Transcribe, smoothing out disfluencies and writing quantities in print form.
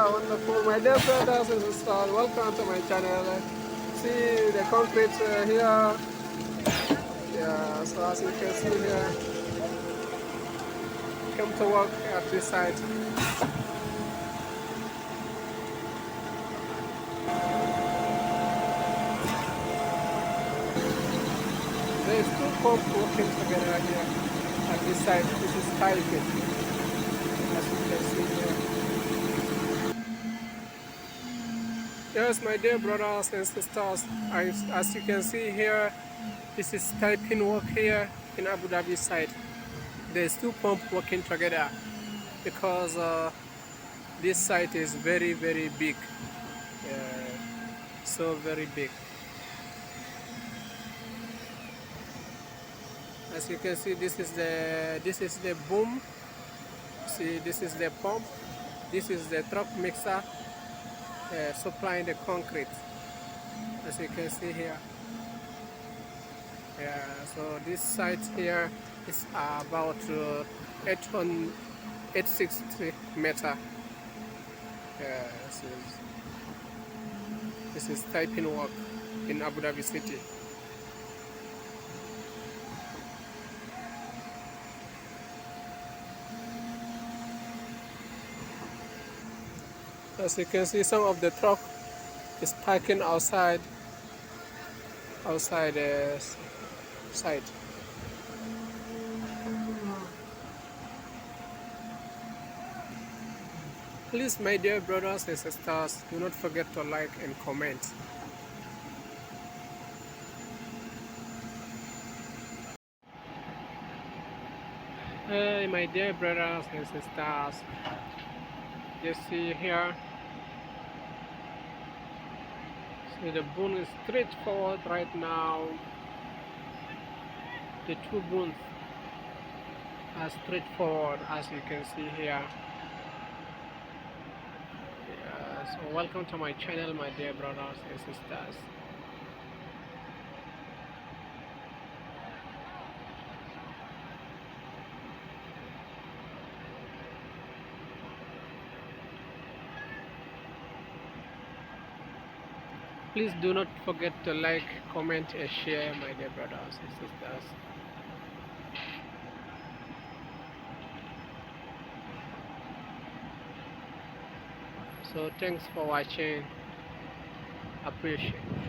Wonderful. My dear brothers and sisters, welcome to my channel. See the concrete here. Yeah, so as you can see here, come to work at this site. There is two pumps working together here at this site. This is piping, as you can see here. Yes, my dear brothers and sisters, as you can see here, this is piping work here in Abu Dhabi site. There's two pumps working together because this site is very big, so very big. As you can see, this is the boom. See, this is the pump. This is the truck mixer supplying the concrete. As you can see here. Yeah, so this site here is about 860 meter. Yeah, this is typing work in Abu Dhabi city. As you can see, some of the truck is parking outside the site. Please, my dear brothers and sisters, do not forget to like and comment. Hey, my dear brothers and sisters, you see here, see the boom is straightforward right now. The two booms are straightforward, as you can see here. Yeah, so welcome to my channel, my dear brothers and sisters. Please do not forget to like, comment and share, my dear brothers and sisters. So thanks for watching. Appreciate.